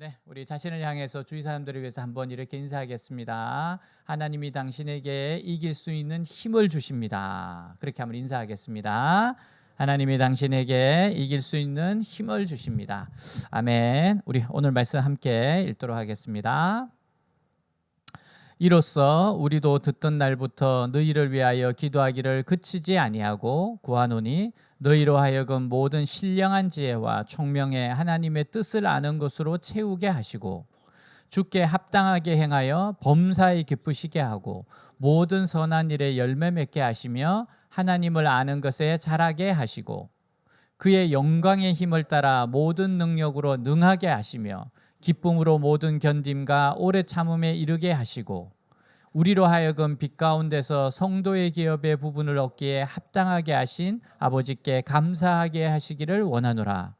네, 우리 자신을 향해서 주위 사람들을 위해서 한번 이렇게 인사하겠습니다. 하나님이 당신에게 이길 수 있는 힘을 주십니다. 그렇게 한번 인사하겠습니다. 하나님이 당신에게 이길 수 있는 힘을 주십니다. 아멘. 우리 오늘 말씀 함께 읽도록 하겠습니다. 이로써 우리도 듣던 날부터 너희를 위하여 기도하기를 그치지 아니하고 구하노니 너희로 하여금 모든 신령한 지혜와 총명의 하나님의 뜻을 아는 것으로 채우게 하시고 주께 합당하게 행하여 범사에 기쁘시게 하고 모든 선한 일에 열매 맺게 하시며 하나님을 아는 것에 자라게 하시고 그의 영광의 힘을 따라 모든 능력으로 능하게 하시며 기쁨으로 모든 견딤과 오래 참음에 이르게 하시고 우리로 하여금 빛 가운데서 성도의 기업의 부분을 얻기에 합당하게 하신 아버지께 감사하게 하시기를 원하노라.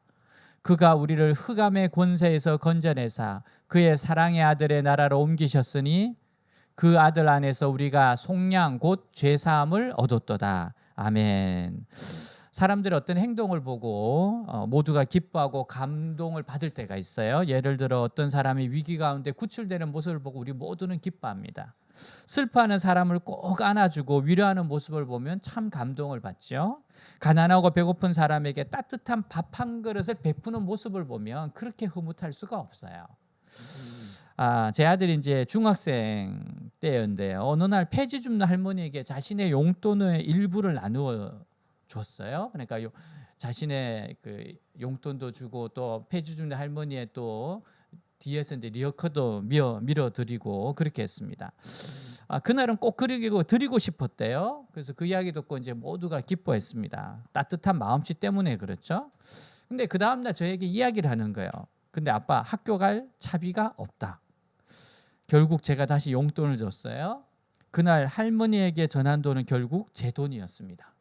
그가 우리를 흑암의 권세에서 건져내사 그의 사랑의 아들의 나라로 옮기셨으니 그 아들 안에서 우리가 속량 곧 죄사함을 얻었도다. 아멘. 사람들의 어떤 행동을 보고 모두가 기뻐하고 감동을 받을 때가 있어요. 예를 들어 어떤 사람이 위기 가운데 구출되는 모습을 보고 우리 모두는 기뻐합니다. 슬퍼하는 사람을 꼭 안아주고 위로하는 모습을 보면 참 감동을 받죠. 가난하고 배고픈 사람에게 따뜻한 밥 한 그릇을 베푸는 모습을 보면 그렇게 흐뭇할 수가 없어요. 제 아들이 이제 중학생 때였는데 어느 날 폐지 줍는 할머니에게 자신의 용돈의 일부를 나누어 줬어요. 그러니까 자신의 그 용돈도 주고 또 폐지 줍는 할머니의 또 뒤에서 이제 리어커도 밀어드리고 그렇게 했습니다. 그날은 꼭 드리고 싶었대요. 그래서 그 이야기 듣고 이제 모두가 기뻐했습니다. 따뜻한 마음씨 때문에 그렇죠. 근데 그 다음날 저에게 이야기를 하는 거예요. 근데 아빠 학교 갈 차비가 없다. 결국 제가 다시 용돈을 줬어요. 그날 할머니에게 전한 돈은 결국 제 돈이었습니다.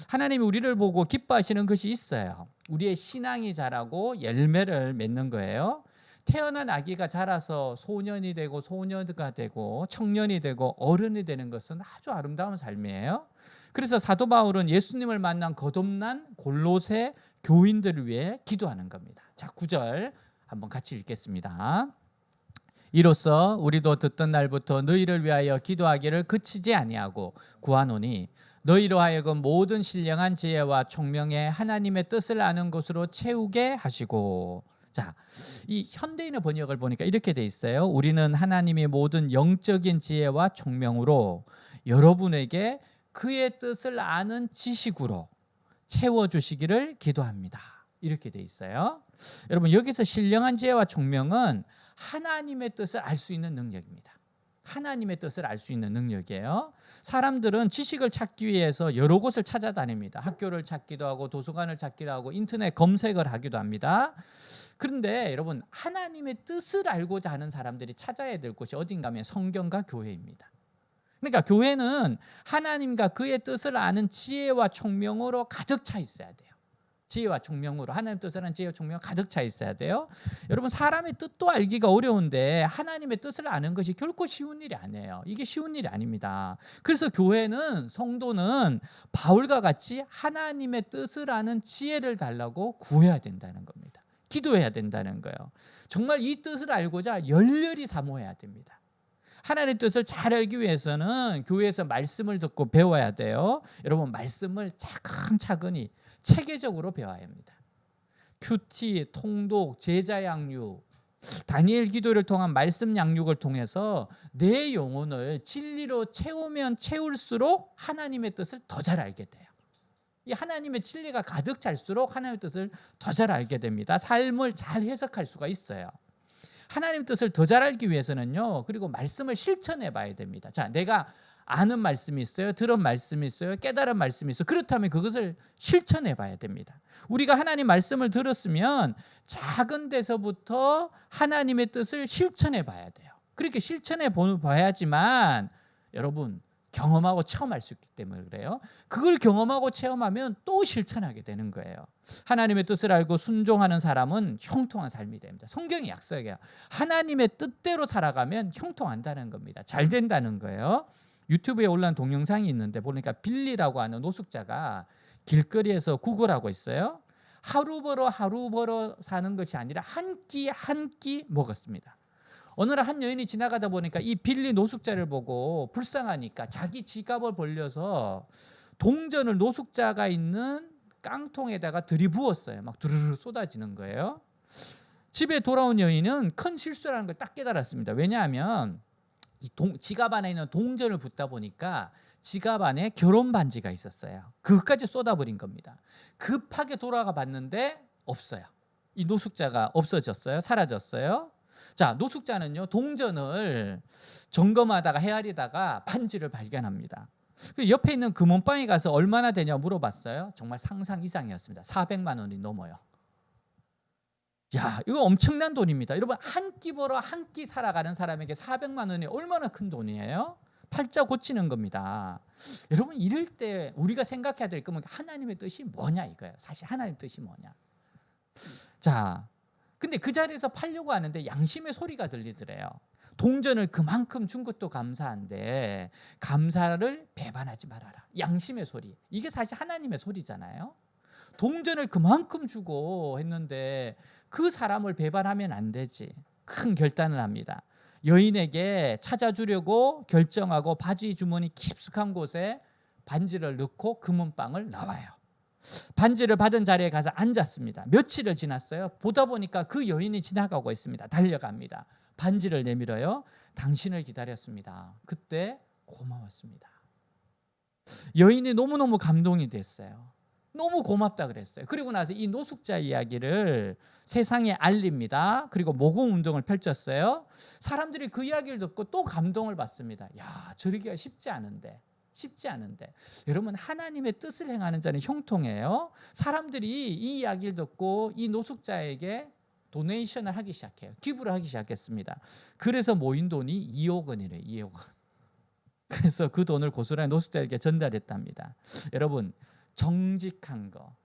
하나님이 우리를 보고 기뻐하시는 것이 있어요. 우리의 신앙이 자라고 열매를 맺는 거예요. 태어난 아기가 자라서 소년이 되고 소녀가 되고 청년이 되고 어른이 되는 것은 아주 아름다운 삶이에요. 그래서 사도 바울은 예수님을 만난 거듭난 골로새 교인들을 위해 기도하는 겁니다. 자, 9절 한번 같이 읽겠습니다. 이로써 우리도 듣던 날부터 너희를 위하여 기도하기를 그치지 아니하고 구하노니 너희로 하여금 모든 신령한 지혜와 총명의 하나님의 뜻을 아는 것으로 채우게 하시고. 자, 이 현대인의 번역을 보니까 이렇게 돼 있어요. 우리는 하나님의 모든 영적인 지혜와 총명으로 여러분에게 그의 뜻을 아는 지식으로 채워주시기를 기도합니다. 이렇게 돼 있어요. 여러분, 여기서 신령한 지혜와 총명은 하나님의 뜻을 알 수 있는 능력입니다. 하나님의 뜻을 알 수 있는 능력이에요. 사람들은 지식을 찾기 위해서 여러 곳을 찾아다닙니다. 학교를 찾기도 하고 도서관을 찾기도 하고 인터넷 검색을 하기도 합니다. 그런데 여러분, 하나님의 뜻을 알고자 하는 사람들이 찾아야 될 곳이 어딘가 하면 성경과 교회입니다. 그러니까 교회는 하나님과 그의 뜻을 아는 지혜와 총명으로 가득 차 있어야 돼요. 지혜와 총명으로 하나님 뜻을 아는 지혜와 총명 가득 차 있어야 돼요. 여러분, 사람의 뜻도 알기가 어려운데 하나님의 뜻을 아는 것이 결코 쉬운 일이 아니에요. 이게 쉬운 일이 아닙니다. 그래서 교회는 성도는 바울과 같이 하나님의 뜻을 아는 지혜를 달라고 구해야 된다는 겁니다. 기도해야 된다는 거예요. 정말 이 뜻을 알고자 열렬히 사모해야 됩니다. 하나님의 뜻을 잘 알기 위해서는 교회에서 말씀을 듣고 배워야 돼요. 여러분, 말씀을 차근차근히 체계적으로 배워야 합니다. 큐티, 통독, 제자 양육, 다니엘 기도를 통한 말씀 양육을 통해서 내 영혼을 진리로 채우면 채울수록 하나님의 뜻을 더 잘 알게 돼요. 이 하나님의 진리가 가득 찰수록 하나님의 뜻을 더 잘 알게 됩니다. 삶을 잘 해석할 수가 있어요. 하나님의 뜻을 더 잘 알기 위해서는요, 그리고 말씀을 실천해 봐야 됩니다. 자, 내가 아는 말씀이 있어요. 들은 말씀이 있어요. 깨달은 말씀이 있어요. 그렇다면 그것을 실천해 봐야 됩니다. 우리가 하나님 말씀을 들었으면 작은 데서부터 하나님의 뜻을 실천해 봐야 돼요. 그렇게 실천해 봐야지만 여러분, 경험하고 체험할 수 있기 때문에 그래요. 그걸 경험하고 체험하면 또 실천하게 되는 거예요. 하나님의 뜻을 알고 순종하는 사람은 형통한 삶이 됩니다. 성경이 약속해요. 하나님의 뜻대로 살아가면 형통한다는 겁니다. 잘 된다는 거예요. 유튜브에 올라온 동영상이 있는데 보니까 빌리라고 하는 노숙자가 길거리에서 구걸하고 있어요. 하루 벌어 사는 것이 아니라 한 끼 한 끼 먹었습니다. 어느 날 한 여인이 지나가다 보니까 이 빌리 노숙자를 보고 불쌍하니까 자기 지갑을 벌려서 동전을 노숙자가 있는 깡통에다가 들이부었어요. 막 두루루 쏟아지는 거예요. 집에 돌아온 여인은 큰 실수라는 걸 딱 깨달았습니다. 왜냐하면 지갑 안에 있는 동전을 붓다 보니까 지갑 안에 결혼 반지가 있었어요. 그것까지 쏟아버린 겁니다. 급하게 돌아가 봤는데 없어요. 이 노숙자가 없어졌어요. 사라졌어요. 자, 노숙자는요, 동전을 점검하다가 헤아리다가 반지를 발견합니다. 옆에 있는 금은방에 가서 얼마나 되냐 물어봤어요. 정말 상상 이상이었습니다. 400만 원이 넘어요. 야, 이거 엄청난 돈입니다. 여러분, 한 끼 벌어 한 끼 살아가는 사람에게 400만 원이 얼마나 큰 돈이에요? 팔자 고치는 겁니다. 여러분, 이럴 때 우리가 생각해야 될 거면 하나님의 뜻이 뭐냐 이거예요. 사실 하나님의 뜻이 뭐냐. 자, 근데 그 자리에서 팔려고 하는데 양심의 소리가 들리더래요. 동전을 그만큼 준 것도 감사한데 감사를 배반하지 말아라. 양심의 소리. 이게 사실 하나님의 소리잖아요. 동전을 그만큼 주고 했는데 그 사람을 배반하면 안 되지. 큰 결단을 합니다. 여인에게 찾아주려고 결정하고 바지 주머니 깊숙한 곳에 반지를 넣고 금은방을 나와요. 반지를 받은 자리에 가서 앉았습니다. 며칠을 지났어요. 보다 보니까 그 여인이 지나가고 있습니다. 달려갑니다. 반지를 내밀어요. 당신을 기다렸습니다. 그때 고마웠습니다. 여인이 너무너무 감동이 됐어요. 너무 고맙다 그랬어요. 그리고 나서 이 노숙자 이야기를 세상에 알립니다. 그리고 모금 운동을 펼쳤어요. 사람들이 그 이야기를 듣고 또 감동을 받습니다. 야, 저러기가 쉽지 않은데. 여러분, 하나님의 뜻을 행하는 자는 형통해요. 사람들이 이 이야기를 듣고 이 노숙자에게 도네이션을 하기 시작해요. 기부를 하기 시작했습니다. 그래서 모인 돈이 2억 원이래요. 2억 원. 그래서 그 돈을 고스란히 노숙자에게 전달했답니다. 여러분, 정직한 거,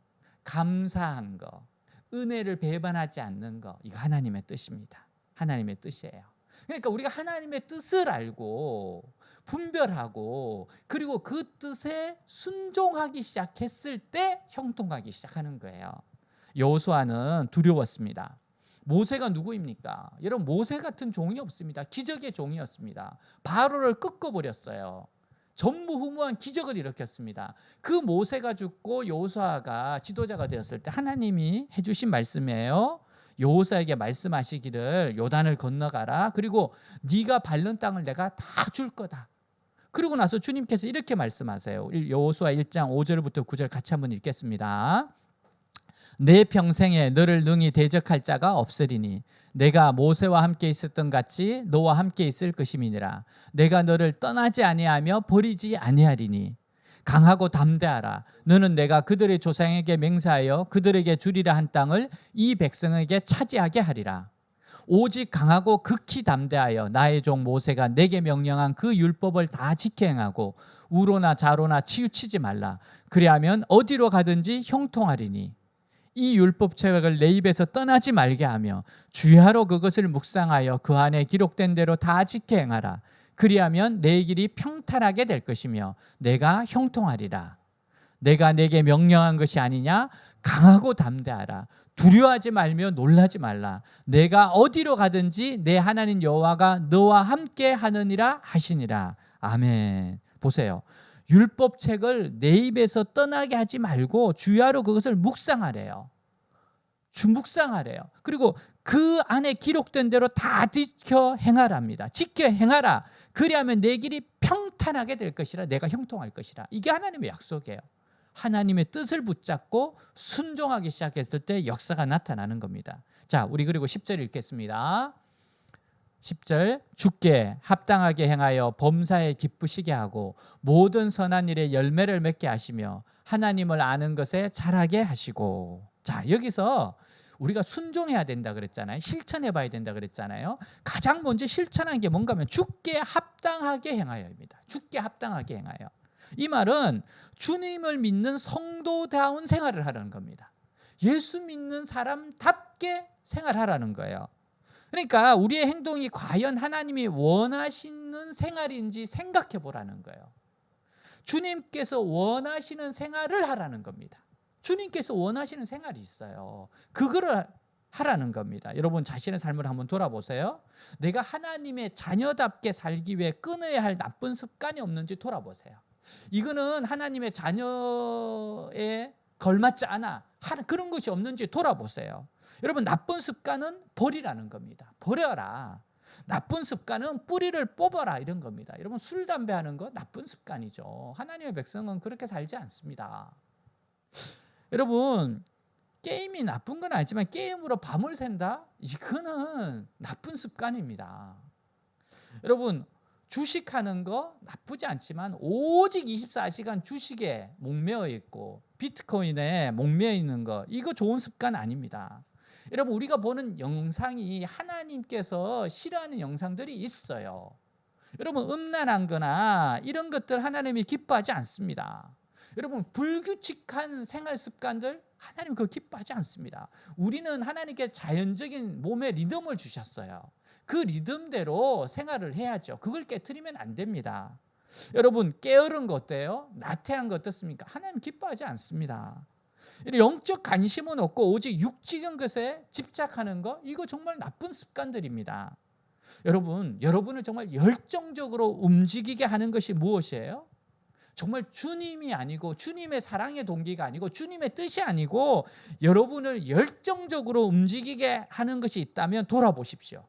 감사한 거, 은혜를 배반하지 않는 거, 이거 하나님의 뜻입니다. 하나님의 뜻이에요. 그러니까 우리가 하나님의 뜻을 알고 분별하고 그리고 그 뜻에 순종하기 시작했을 때 형통하기 시작하는 거예요. 여호수아는 두려웠습니다. 모세가 누구입니까? 여러분, 모세 같은 종이 없습니다. 기적의 종이었습니다. 바로를 꺾어버렸어요. 전무후무한 기적을 일으켰습니다. 그 모세가 죽고 여호수아가 지도자가 되었을 때 하나님이 해주신 말씀이에요. 여호수아에게 말씀하시기를 요단을 건너가라. 그리고 네가 밟는 땅을 내가 다 줄 거다. 그리고 나서 주님께서 이렇게 말씀하세요. 여호수아 1장 5절부터 9절 같이 한번 읽겠습니다. 내 평생에 너를 능히 대적할 자가 없으리니 내가 모세와 함께 있었던 같이 너와 함께 있을 것임이니라. 내가 너를 떠나지 아니하며 버리지 아니하리니 강하고 담대하라. 너는 내가 그들의 조상에게 맹세하여 그들에게 주리라 한 땅을 이 백성에게 차지하게 하리라. 오직 강하고 극히 담대하여 나의 종 모세가 내게 명령한 그 율법을 다 지켜 행하고 우로나 좌로나 치우치지 말라. 그리하면 어디로 가든지 형통하리니 이 율법책을 내 입에서 떠나지 말게 하며 주야로 그것을 묵상하여 그 안에 기록된 대로 다 지켜 행하라. 그리하면 내 길이 평탄하게 될 것이며 내가 형통하리라. 내가 내게 명령한 것이 아니냐? 강하고 담대하라. 두려워하지 말며 놀라지 말라. 내가 어디로 가든지 내 하나님 여호와가 너와 함께 하느니라 하시니라. 아멘. 보세요. 율법책을 내 입에서 떠나게 하지 말고 주야로 그것을 묵상하래요. 묵상하래요. 그리고 그 안에 기록된 대로 다 지켜 행하랍니다. 지켜 행하라. 그리하면 내 길이 평탄하게 될 것이라. 내가 형통할 것이라. 이게 하나님의 약속이에요. 하나님의 뜻을 붙잡고 순종하기 시작했을 때 역사가 나타나는 겁니다. 자, 우리 그리고 10절 읽겠습니다. 10절 주께 합당하게 행하여 범사에 기쁘시게 하고 모든 선한 일에 열매를 맺게 하시며 하나님을 아는 것에 자라게 하시고. 자, 여기서 우리가 순종해야 된다 그랬잖아요. 실천해 봐야 된다 그랬잖아요. 가장 먼저 실천한 게 뭔가 하면 주께 합당하게 행하여입니다. 주께 합당하게 행하여. 이 말은 주님을 믿는 성도다운 생활을 하라는 겁니다. 예수 믿는 사람답게 생활하라는 거예요. 그러니까 우리의 행동이 과연 하나님이 원하시는 생활인지 생각해 보라는 거예요. 주님께서 원하시는 생활을 하라는 겁니다. 주님께서 원하시는 생활이 있어요. 그거를 하라는 겁니다. 여러분 자신의 삶을 한번 돌아보세요. 내가 하나님의 자녀답게 살기 위해 끊어야 할 나쁜 습관이 없는지 돌아보세요. 이거는 하나님의 자녀에 걸맞지 않아. 그런 것이 없는지 돌아보세요. 여러분 나쁜 습관은 버리라는 겁니다. 버려라. 나쁜 습관은 뿌리를 뽑아라 이런 겁니다. 여러분 술, 담배 하는 거 나쁜 습관이죠. 하나님의 백성은 그렇게 살지 않습니다. 여러분 게임이 나쁜 건 아니지만 게임으로 밤을 샌다? 이거는 나쁜 습관입니다. 여러분 주식하는 거 나쁘지 않지만 오직 24시간 주식에 목매어 있고 비트코인에 목매어 있는 거 이거 좋은 습관 아닙니다. 여러분 우리가 보는 영상이 하나님께서 싫어하는 영상들이 있어요. 여러분 음란한 거나 이런 것들 하나님이 기뻐하지 않습니다. 여러분 불규칙한 생활 습관들 하나님 그거 기뻐하지 않습니다. 우리는 하나님께 자연적인 몸의 리듬을 주셨어요. 그 리듬대로 생활을 해야죠. 그걸 깨트리면 안 됩니다. 여러분 게으른 거 어때요? 나태한 거 어떻습니까? 하나님 기뻐하지 않습니다. 영적 관심은 없고 오직 육적인 것에 집착하는 거 이거 정말 나쁜 습관들입니다. 여러분을 정말 열정적으로 움직이게 하는 것이 무엇이에요? 정말 주님이 아니고 주님의 사랑의 동기가 아니고 주님의 뜻이 아니고 여러분을 열정적으로 움직이게 하는 것이 있다면 돌아보십시오.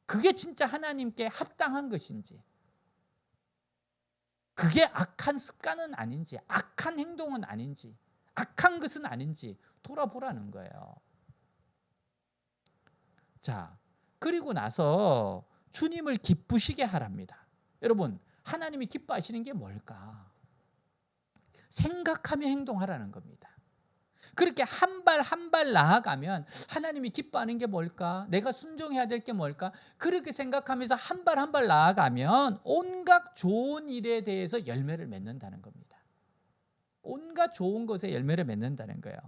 그게 진짜 하나님께 합당한 것인지, 그게 악한 습관은 아닌지, 악한 행동은 아닌지, 악한 것은 아닌지 돌아보라는 거예요. 자, 그리고 나서 주님을 기쁘시게 하랍니다. 여러분, 하나님이 기뻐하시는 게 뭘까? 생각하며 행동하라는 겁니다. 그렇게 한 발 한 발 나아가면 하나님이 기뻐하는 게 뭘까? 내가 순종해야 될 게 뭘까? 그렇게 생각하면서 한 발 한 발 나아가면 온갖 좋은 일에 대해서 열매를 맺는다는 겁니다. 온갖 좋은 것에 열매를 맺는다는 거예요.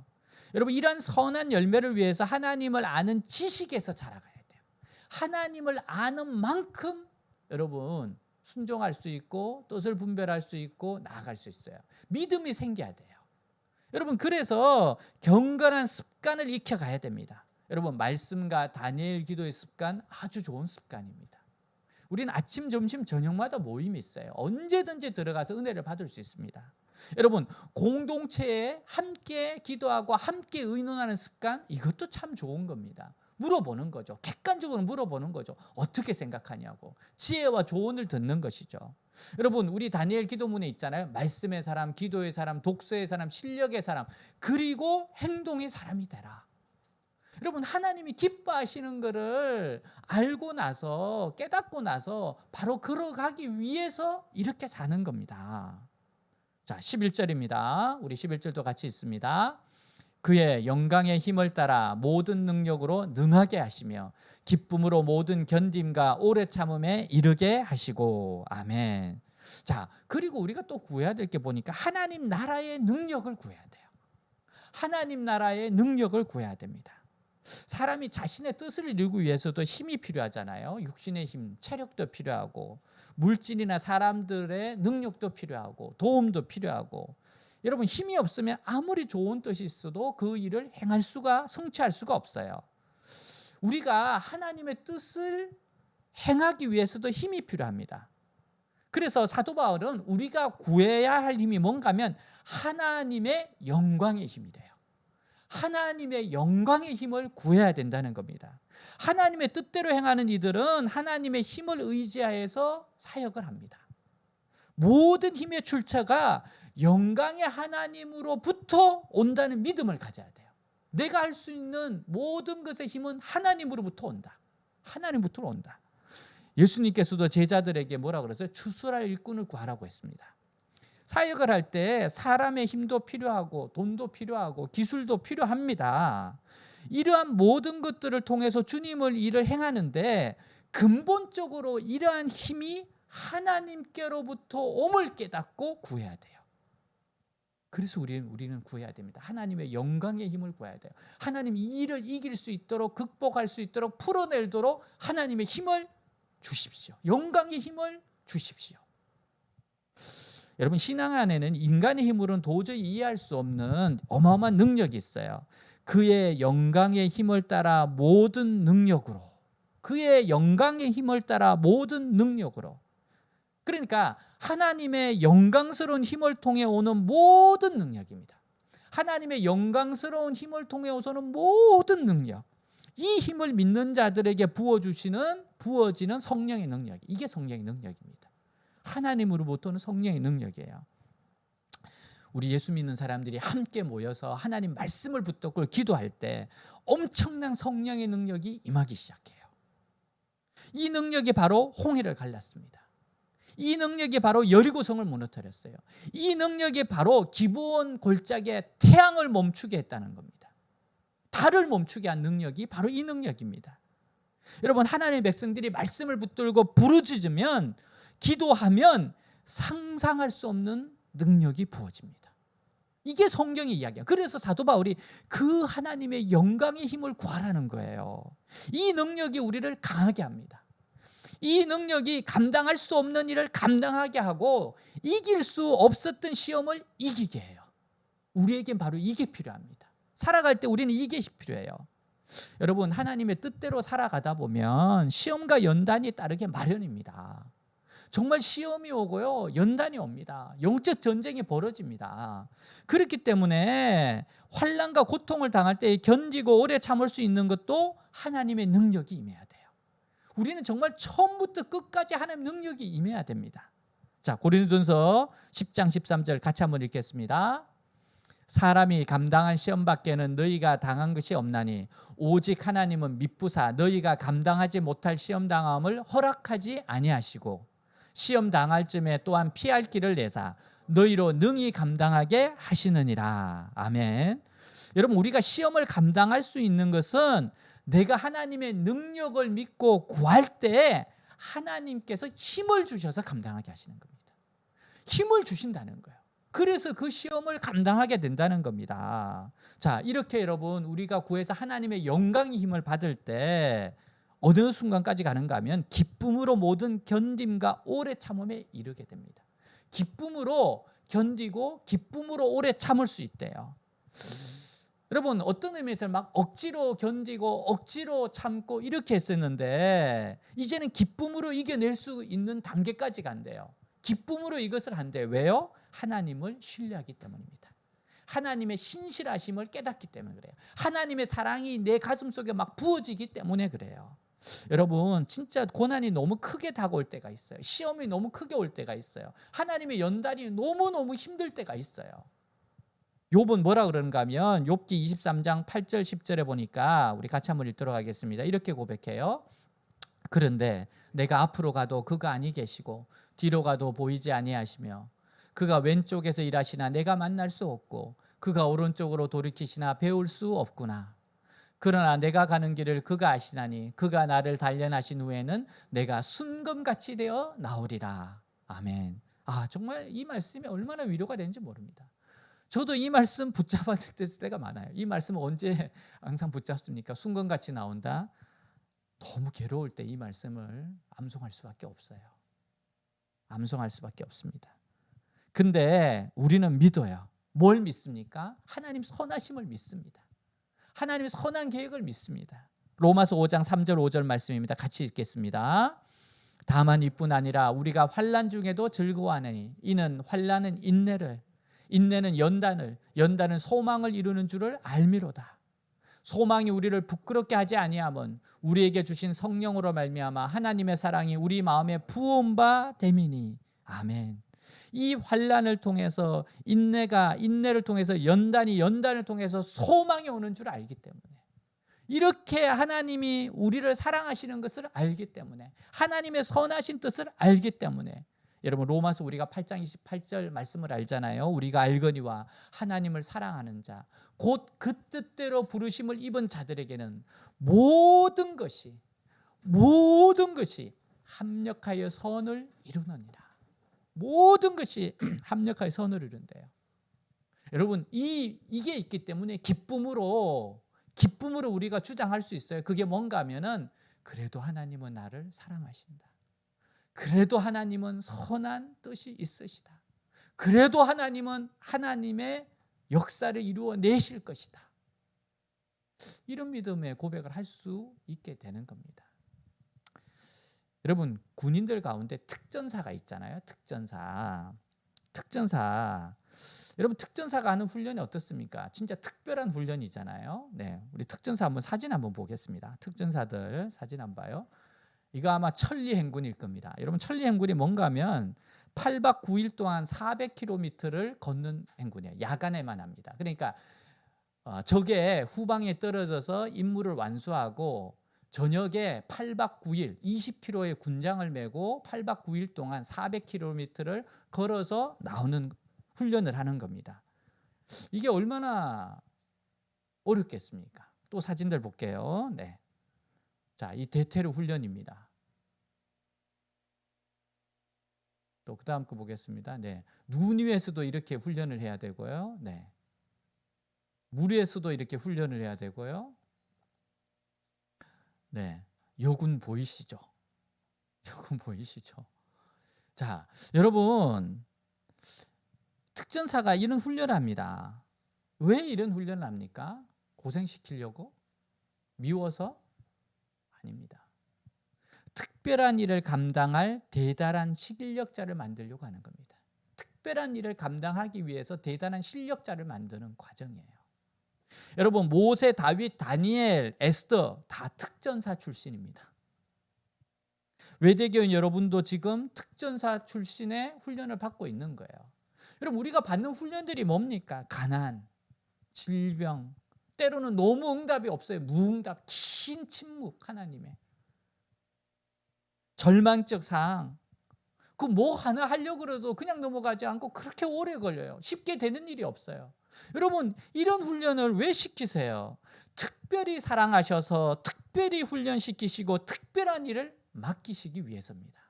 여러분 이런 선한 열매를 위해서 하나님을 아는 지식에서 자라가야 돼요. 하나님을 아는 만큼 여러분 순종할 수 있고 뜻을 분별할 수 있고 나아갈 수 있어요. 믿음이 생겨야 돼요. 여러분 그래서 경건한 습관을 익혀가야 됩니다. 여러분 말씀과 다니엘 기도의 습관 아주 좋은 습관입니다. 우리는 아침, 점심, 저녁마다 모임이 있어요. 언제든지 들어가서 은혜를 받을 수 있습니다. 여러분 공동체에 함께 기도하고 함께 의논하는 습관 이것도 참 좋은 겁니다. 물어보는 거죠. 객관적으로 물어보는 거죠. 어떻게 생각하냐고. 지혜와 조언을 듣는 것이죠. 여러분 우리 다니엘 기도문에 있잖아요. 말씀의 사람, 기도의 사람, 독서의 사람, 실력의 사람, 그리고 행동의 사람이 되라. 여러분 하나님이 기뻐하시는 것을 알고 나서 깨닫고 나서 바로 걸어가기 위해서 이렇게 사는 겁니다. 자 11절입니다. 우리 11절도 같이 있습니다. 그의 영광의 힘을 따라 모든 능력으로 능하게 하시며 기쁨으로 모든 견딤과 오래 참음에 이르게 하시고 아멘. 자 그리고 우리가 또 구해야 될 게 보니까 하나님 나라의 능력을 구해야 돼요. 하나님 나라의 능력을 구해야 됩니다. 사람이 자신의 뜻을 이루기 위해서도 힘이 필요하잖아요. 육신의 힘, 체력도 필요하고 물질이나 사람들의 능력도 필요하고 도움도 필요하고 여러분 힘이 없으면 아무리 좋은 뜻이 있어도 그 일을 성취할 수가 없어요. 우리가 하나님의 뜻을 행하기 위해서도 힘이 필요합니다. 그래서 사도 바울은 우리가 구해야 할 힘이 뭔가 하면 하나님의 영광의 힘이래요. 하나님의 영광의 힘을 구해야 된다는 겁니다. 하나님의 뜻대로 행하는 이들은 하나님의 힘을 의지하여서 사역을 합니다. 모든 힘의 출처가 영광의 하나님으로부터 온다는 믿음을 가져야 돼요. 내가 할 수 있는 모든 것의 힘은 하나님으로부터 온다. 하나님부터 온다. 예수님께서도 제자들에게 뭐라 그랬어요? 추수할 일꾼을 구하라고 했습니다. 사역을 할 때 사람의 힘도 필요하고 돈도 필요하고 기술도 필요합니다. 이러한 모든 것들을 통해서 주님을 일을 행하는데 근본적으로 이러한 힘이 하나님께로부터 옴을 깨닫고 구해야 돼요. 그래서 우리는 구해야 됩니다. 하나님의 영광의 힘을 구해야 돼요. 하나님 이 일을 이길 수 있도록 극복할 수 있도록 풀어내도록 하나님의 힘을 주십시오. 영광의 힘을 주십시오. 여러분, 신앙 안에는 인간의 힘으로는 도저히 이해할 수 없는 어마어마한 능력이 있어요. 그의 영광의 힘을 따라 모든 능력으로, 그의 영광의 힘을 따라 모든 능력으로. 그러니까 하나님의 영광스러운 힘을 통해 오는 모든 능력입니다. 하나님의 영광스러운 힘을 통해 오는 모든 능력, 이 힘을 믿는 자들에게 부어지는 성령의 능력, 이게 성령의 능력입니다. 하나님으로부터는 성령의 능력이에요. 우리 예수 믿는 사람들이 함께 모여서 하나님 말씀을 붙잡고 기도할 때 엄청난 성령의 능력이 임하기 시작해요. 이 능력이 바로 홍해를 갈랐습니다. 이 능력이 바로 여리고성을 무너뜨렸어요. 이 능력이 바로 기브온 골짜기에 태양을 멈추게 했다는 겁니다. 달을 멈추게 한 능력이 바로 이 능력입니다. 여러분, 하나님의 백성들이 말씀을 붙들고 부르짖으면, 기도하면 상상할 수 없는 능력이 부어집니다. 이게 성경의 이야기야. 그래서 사도 바울이 그 하나님의 영광의 힘을 구하라는 거예요. 이 능력이 우리를 강하게 합니다. 이 능력이 감당할 수 없는 일을 감당하게 하고 이길 수 없었던 시험을 이기게 해요. 우리에겐 바로 이게 필요합니다. 살아갈 때 우리는 이게 필요해요. 여러분, 하나님의 뜻대로 살아가다 보면 시험과 연단이 따르게 마련입니다. 정말 시험이 오고요, 연단이 옵니다. 영적 전쟁이 벌어집니다. 그렇기 때문에 환난과 고통을 당할 때 견디고 오래 참을 수 있는 것도 하나님의 능력이 임해야 돼요. 우리는 정말 처음부터 끝까지 하나님의 능력이 임해야 됩니다. 자, 고린도전서 10장 13절 같이 한번 읽겠습니다. 사람이 감당한 시험 밖에는 너희가 당한 것이 없나니 오직 하나님은 미쁘사 너희가 감당하지 못할 시험 당함을 허락하지 아니하시고 시험 당할 쯤에 또한 피할 길을 내사 너희로 능히 감당하게 하시느니라. 아멘. 여러분, 우리가 시험을 감당할 수 있는 것은 내가 하나님의 능력을 믿고 구할 때 하나님께서 힘을 주셔서 감당하게 하시는 겁니다. 힘을 주신다는 거예요. 그래서 그 시험을 감당하게 된다는 겁니다. 자, 이렇게 여러분, 우리가 구해서 하나님의 영광의 힘을 받을 때 어느 순간까지 가는가 하면 기쁨으로 모든 견딤과 오래 참음에 이르게 됩니다. 기쁨으로 견디고 기쁨으로 오래 참을 수 있대요. 여러분, 어떤 의미에서 막 억지로 견디고 억지로 참고 이렇게 했었는데 이제는 기쁨으로 이겨낼 수 있는 단계까지 간대요. 기쁨으로 이것을 한대요. 왜요? 하나님을 신뢰하기 때문입니다. 하나님의 신실하심을 깨닫기 때문에 그래요. 하나님의 사랑이 내 가슴속에 막 부어지기 때문에 그래요. 여러분, 진짜 고난이 너무 크게 다가올 때가 있어요. 시험이 너무 크게 올 때가 있어요. 하나님의 연단이 너무너무 힘들 때가 있어요. 욥은 뭐라 그러는가 하면 욥기 23장 8절 10절에 보니까 우리 같이 한번 읽도록 하겠습니다. 이렇게 고백해요. 그런데 내가 앞으로 가도 그가 아니 계시고 뒤로 가도 보이지 아니하시며 그가 왼쪽에서 일하시나 내가 만날 수 없고 그가 오른쪽으로 돌이키시나 배울 수 없구나. 그러나 내가 가는 길을 그가 아시나니 그가 나를 단련하신 후에는 내가 순금같이 되어 나오리라. 아멘. 정말 이 말씀이 얼마나 위로가 되는지 모릅니다. 저도 이 말씀 붙잡았을 때가 많아요. 이 말씀은 언제 항상 붙잡습니까? 순금같이 나온다. 너무 괴로울 때 이 말씀을 암송할 수밖에 없어요. 암송할 수밖에 없습니다. 근데 우리는 믿어요. 뭘 믿습니까? 하나님 선하심을 믿습니다. 하나님의 선한 계획을 믿습니다. 로마서 5장 3절 5절 말씀입니다. 같이 읽겠습니다. 다만 이뿐 아니라 우리가 환난 중에도 즐거워하느니 이는 환난은 인내를, 인내는 연단을, 연단은 소망을 이루는 줄을 알미로다. 소망이 우리를 부끄럽게 하지 아니함은 우리에게 주신 성령으로 말미암아 하나님의 사랑이 우리 마음에 부은 바 됨이니. 아멘. 이 환난을 통해서 인내를 통해서 연단을 통해서 소망이 오는 줄 알기 때문에, 이렇게 하나님이 우리를 사랑하시는 것을 알기 때문에, 하나님의 선하신 뜻을 알기 때문에, 여러분 로마서 우리가 8장 28절 말씀을 알잖아요. 우리가 알거니와 하나님을 사랑하는 자 곧 그 뜻대로 부르심을 입은 자들에게는 모든 것이 합력하여 선을 이루느니라. 모든 것이 합력하여 선을 이룬대요. 여러분, 이게 있기 때문에 기쁨으로 우리가 주장할 수 있어요. 그게 뭔가 하면은 그래도 하나님은 나를 사랑하신다. 그래도 하나님은 선한 뜻이 있으시다. 그래도 하나님은 하나님의 역사를 이루어 내실 것이다. 이런 믿음의 고백을 할 수 있게 되는 겁니다. 여러분, 군인들 가운데 특전사가 있잖아요. 특전사. 여러분, 특전사가 하는 훈련이 어떻습니까? 진짜 특별한 훈련이잖아요. 네, 우리 특전사 사진 한번 보겠습니다. 특전사들 사진 한번 봐요. 이거 아마 천리행군일 겁니다. 여러분, 천리행군이 뭔가 하면 8박 9일 동안 400km를 걷는 행군이에요. 야간에만 합니다. 그러니까 적의 후방에 떨어져서 임무를 완수하고 저녁에 8박 9일 20km의 군장을 메고 8박 9일 동안 400km를 걸어서 나오는 훈련을 하는 겁니다. 이게 얼마나 어렵겠습니까? 또 사진들 볼게요. 네. 자, 이 대테르 훈련입니다. 또 그 다음 거 보겠습니다. 네. 눈 위에서도 이렇게 훈련을 해야 되고요. 네. 물 위에서도 이렇게 훈련을 해야 되고요. 네. 여군 보이시죠? 여군 보이시죠? 자, 여러분, 특전사가 이런 훈련을 합니다. 왜 이런 훈련을 합니까? 고생시키려고? 미워서? 아닙니다. 특별한 일을 감당할 대단한 실력자를 만들려고 하는 겁니다. 특별한 일을 감당하기 위해서 대단한 실력자를 만드는 과정이에요. 여러분, 모세, 다윗, 다니엘, 에스더 다 특전사 출신입니다. 외대교인 여러분도 지금 특전사 출신의 훈련을 받고 있는 거예요. 여러분, 우리가 받는 훈련들이 뭡니까? 가난, 질병, 때로는 너무 응답이 없어요. 무응답, 긴 침묵, 하나님의 절망적 상황. 그 뭐 하나 하려고 그래도 그냥 넘어가지 않고 그렇게 오래 걸려요. 쉽게 되는 일이 없어요. 여러분, 이런 훈련을 왜 시키세요? 특별히 사랑하셔서 특별히 훈련시키시고 특별한 일을 맡기시기 위해서입니다.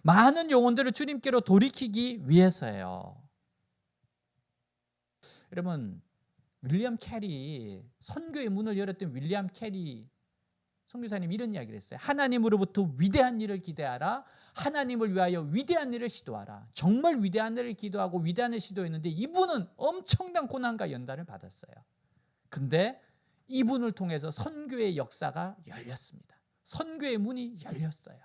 많은 영혼들을 주님께로 돌이키기 위해서예요. 여러분, 윌리엄 캐리, 선교의 문을 열었던 윌리엄 캐리 선교사님 이런 이야기를 했어요. 하나님으로부터 위대한 일을 기대하라. 하나님을 위하여 위대한 일을 시도하라. 정말 위대한 일을 기도하고 위대한 일을 시도했는데 이분은 엄청난 고난과 연단을 받았어요. 근데 이분을 통해서 선교의 역사가 열렸습니다. 선교의 문이 열렸어요.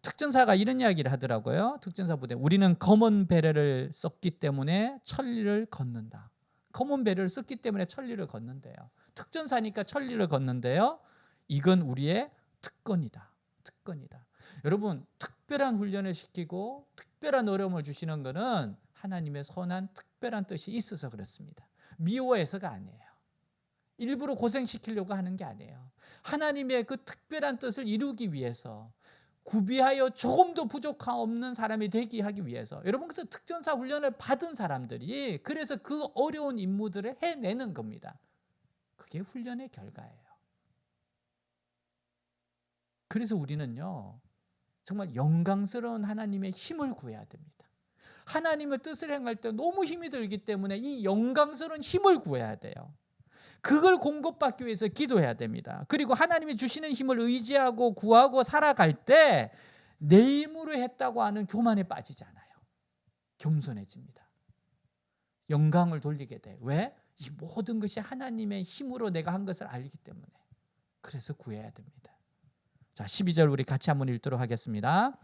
특전사가 이런 이야기를 하더라고요. 특전사 부대, 우리는 검은 베레를 썼기 때문에 천리를 걷는다. 검은 베레를 썼기 때문에 천리를 걷는데요. 특전사니까 천리를 걷는데요. 이건 우리의 특권이다. 특권이다. 여러분, 특별한 훈련을 시키고 특별한 어려움을 주시는 것은 하나님의 선한 특별한 뜻이 있어서 그렇습니다. 미워해서가 아니에요. 일부러 고생시키려고 하는 게 아니에요. 하나님의 그 특별한 뜻을 이루기 위해서, 구비하여 조금도 부족함 없는 사람이 되게 하기 위해서. 여러분, 그래서 특전사 훈련을 받은 사람들이 그래서 그 어려운 임무들을 해내는 겁니다. 그게 훈련의 결과예요. 그래서 우리는요, 정말 영광스러운 하나님의 힘을 구해야 됩니다. 하나님의 뜻을 행할 때 너무 힘이 들기 때문에 이 영광스러운 힘을 구해야 돼요. 그걸 공급받기 위해서 기도해야 됩니다. 그리고 하나님이 주시는 힘을 의지하고 구하고 살아갈 때 내 힘으로 했다고 하는 교만에 빠지지 않아요. 겸손해집니다. 영광을 돌리게 돼. 왜? 이 모든 것이 하나님의 힘으로 내가 한 것을 알기 때문에. 그래서 구해야 됩니다. 자, 12절 우리 같이 한번 읽도록 하겠습니다.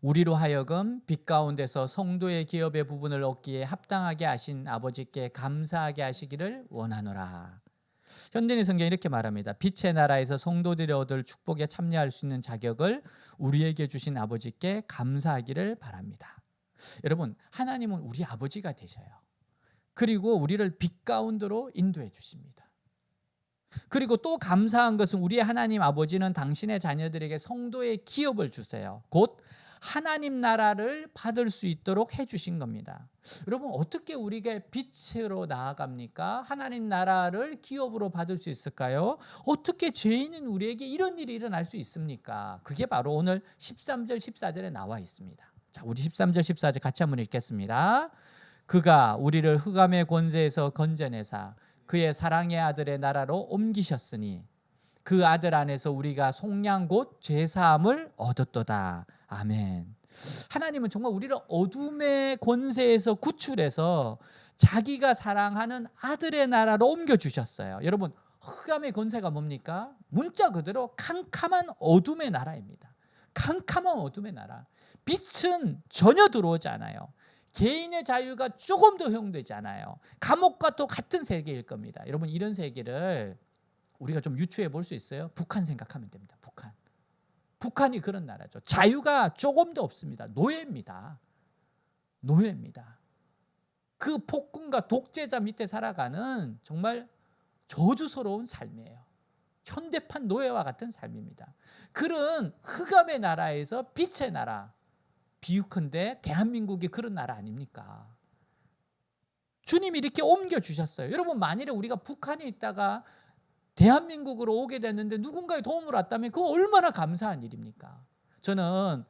우리로 하여금 빛 가운데서 성도의 기업의 부분을 얻기에 합당하게 하신 아버지께 감사하게 하시기를 원하노라. 현대인 성경이 이렇게 말합니다. 빛의 나라에서 성도들이 얻을 축복에 참여할 수 있는 자격을 우리에게 주신 아버지께 감사하기를 바랍니다. 여러분, 하나님은 우리 아버지가 되셔요. 그리고 우리를 빛 가운데로 인도해 주십니다. 그리고 또 감사한 것은 우리 하나님 아버지는 당신의 자녀들에게 성도의 기업을 주세요. 곧 하나님 나라를 받을 수 있도록 해주신 겁니다. 여러분, 어떻게 우리가 빛으로 나아갑니까? 하나님 나라를 기업으로 받을 수 있을까요? 어떻게 죄인인 우리에게 이런 일이 일어날 수 있습니까? 그게 바로 오늘 13절 14절에 나와 있습니다. 자, 우리 13절 14절 같이 한번 읽겠습니다. 그가 우리를 흑암의 권세에서 건져내사 그의 사랑의 아들의 나라로 옮기셨으니 그 아들 안에서 우리가 속량 곧 죄사함을 얻었도다. 아멘. 하나님은 정말 우리를 어둠의 권세에서 구출해서 자기가 사랑하는 아들의 나라로 옮겨주셨어요. 여러분, 흑암의 권세가 뭡니까? 문자 그대로 캄캄한 어둠의 나라입니다. 캄캄한 어둠의 나라. 빛은 전혀 들어오지 않아요. 개인의 자유가 조금 더 허용되지 않아요. 감옥과 또 같은 세계일 겁니다. 여러분, 이런 세계를 우리가 좀 유추해 볼 수 있어요? 북한 생각하면 됩니다. 북한이 그런 나라죠. 자유가 조금도 없습니다. 노예입니다. 그 폭군과 독재자 밑에 살아가는 정말 저주스러운 삶이에요. 현대판 노예와 같은 삶입니다. 그런 흑암의 나라에서 빛의 나라, 비유컨대 대한민국이 그런 나라 아닙니까? 주님이 이렇게 옮겨주셨어요. 여러분, 만일에 우리가 북한에 있다가 대한민국으로 오게 됐는데 누군가의 도움을 왔다면 그거 얼마나 감사한 일입니까? 저는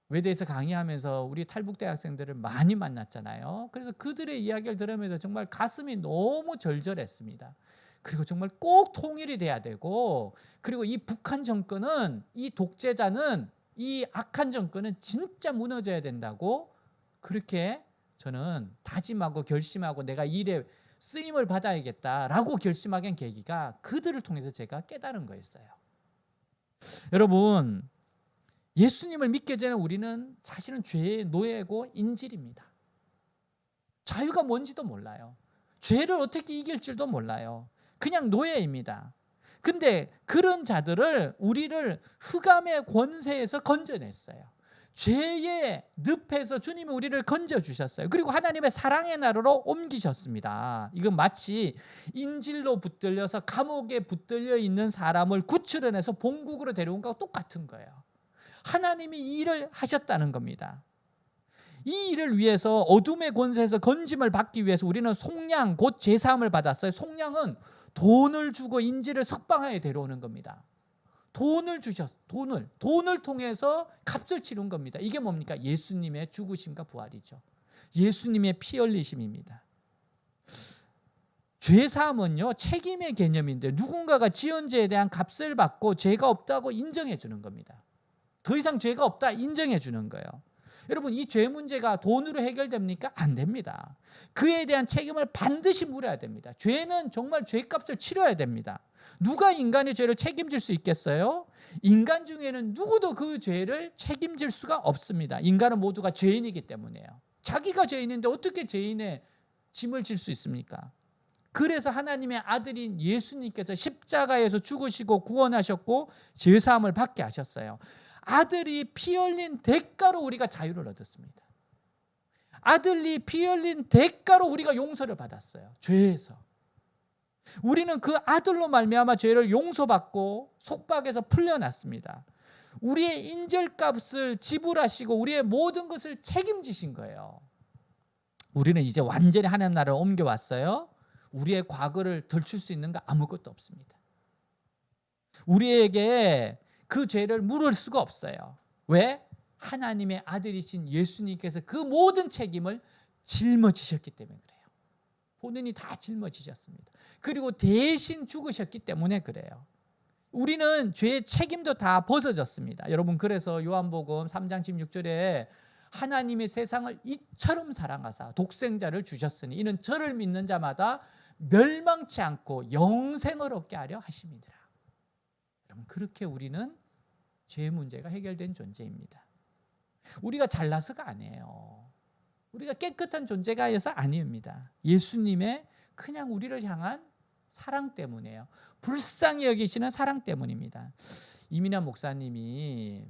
외대에서 강의하면서 우리 탈북대 학생들을 많이 만났잖아요. 그래서 그들의 이야기를 들으면서 정말 가슴이 너무 절절했습니다. 그리고 정말 꼭 통일이 돼야 되고, 그리고 이 북한 정권은, 이 독재자는, 이 악한 정권은 진짜 무너져야 된다고 그렇게 저는 다짐하고 결심하고 내가 이 일에 쓰임을 받아야겠다라고 결심하게 한 계기가 그들을 통해서 제가 깨달은 거였어요. 여러분, 예수님을 믿기 전에 우리는 사실은 죄의 노예고 인질입니다. 자유가 뭔지도 몰라요. 죄를 어떻게 이길 줄도 몰라요. 그냥 노예입니다. 근데 그런 자들을, 우리를 흑암의 권세에서 건져냈어요. 죄의 늪에서 주님이 우리를 건져주셨어요. 그리고 하나님의 사랑의 나라로 옮기셨습니다. 이건 마치 인질로 붙들려서 감옥에 붙들려 있는 사람을 구출해내서 본국으로 데려온 것과 똑같은 거예요. 하나님이 이 일을 하셨다는 겁니다. 이 일을 위해서 어둠의 권세에서 건짐을 받기 위해서 우리는 속량 곧 제사함을 받았어요. 속량은 돈을 주고 인질을 석방하에 데려오는 겁니다. 돈을 돈을 통해서 값을 치른 겁니다. 이게 뭡니까? 예수님의 죽으심과 부활이죠. 예수님의 피 흘리심입니다. 죄사함은요, 책임의 개념인데 누군가가 지은 죄에 대한 값을 받고 죄가 없다고 인정해 주는 겁니다. 더 이상 죄가 없다 인정해 주는 거예요. 여러분, 이 죄 문제가 돈으로 해결됩니까? 안 됩니다. 그에 대한 책임을 반드시 물어야 됩니다. 죄는 정말 죄값을 치러야 됩니다. 누가 인간의 죄를 책임질 수 있겠어요? 인간 중에는 누구도 그 죄를 책임질 수가 없습니다. 인간은 모두가 죄인이기 때문에요. 자기가 죄인인데 어떻게 죄인의 짐을 질 수 있습니까? 그래서 하나님의 아들인 예수님께서 십자가에서 죽으시고 구원하셨고 죄사함을 받게 하셨어요. 아들이 피 흘린 대가로 우리가 자유를 얻었습니다. 아들이 피 흘린 대가로 우리가 용서를 받았어요. 죄에서. 우리는 그 아들로 말미암아 죄를 용서받고 속박에서 풀려났습니다. 우리의 인절값을 지불하시고 우리의 모든 것을 책임지신 거예요. 우리는 이제 완전히 하나님 나라로 옮겨왔어요. 우리의 과거를 덜칠 수 있는 거 아무것도 없습니다. 우리에게 그 죄를 물을 수가 없어요. 왜? 하나님의 아들이신 예수님께서 그 모든 책임을 짊어지셨기 때문에 그래요. 본인이 다 짊어지셨습니다. 그리고 대신 죽으셨기 때문에 그래요. 우리는 죄의 책임도 다 벗어졌습니다. 여러분, 그래서 요한복음 3장 16절에 하나님이 세상을 이처럼 사랑하사 독생자를 주셨으니 이는 저를 믿는 자마다 멸망치 않고 영생을 얻게 하려 하심이니라. 여러분, 그렇게 우리는 죄 문제가 해결된 존재입니다. 우리가 잘나서가 아니에요. 우리가 깨끗한 존재가 아니어서 아닙니다. 예수님의 그냥 우리를 향한 사랑 때문이에요. 불쌍히 여기시는 사랑 때문입니다. 이민환 목사님이